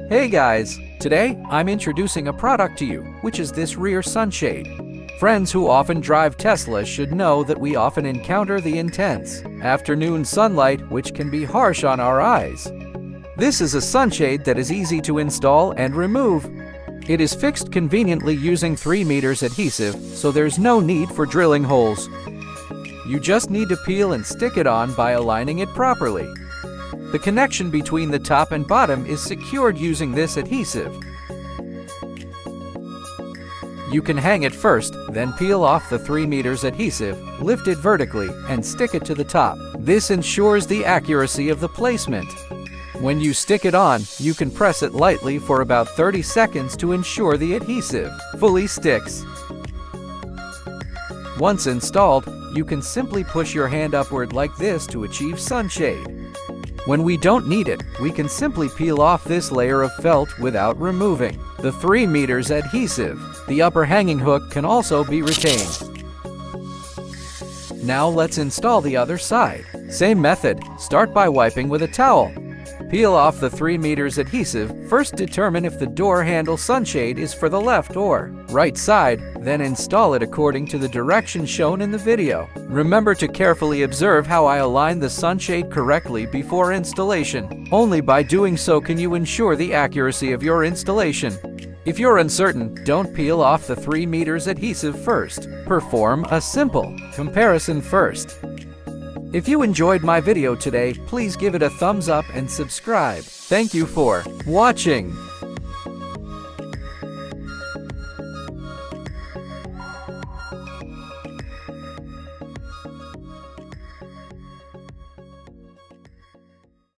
Hey guys! Today, I'm introducing a product to you, which is this rear sunshade. Friends who often drive Teslas should know that we often encounter the intense afternoon sunlight, which can be harsh on our eyes. This is a sunshade that is easy to install and remove. It is fixed conveniently using 3 meters adhesive, so there's no need for drilling holes. You just need to peel and stick it on by aligning it properly. The connection between the top and bottom is secured using this adhesive. You can hang it first, then peel off the 3 meters adhesive, lift it vertically, and stick it to the top. This ensures the accuracy of the placement. When you stick it on, you can press it lightly for about 30 seconds to ensure the adhesive fully sticks. Once installed, you can simply push your hand upward like this to achieve sunshade. When we don't need it, we can simply peel off this layer of felt without removing the 3 meters adhesive. The upper hanging hook can also be retained. Now let's install the other side. Same method, start by wiping with a towel. Peel off the 3 meters adhesive. First determine if the door handle sunshade is for the left or right side, then install it according to the direction shown in the video. Remember to carefully observe how I align the sunshade correctly before installation. Only by doing so can you ensure the accuracy of your installation. If you're uncertain, don't peel off the 3 meters adhesive first. Perform a simple comparison first. If you enjoyed my video today, please give it a thumbs up and subscribe. Thank you for watching.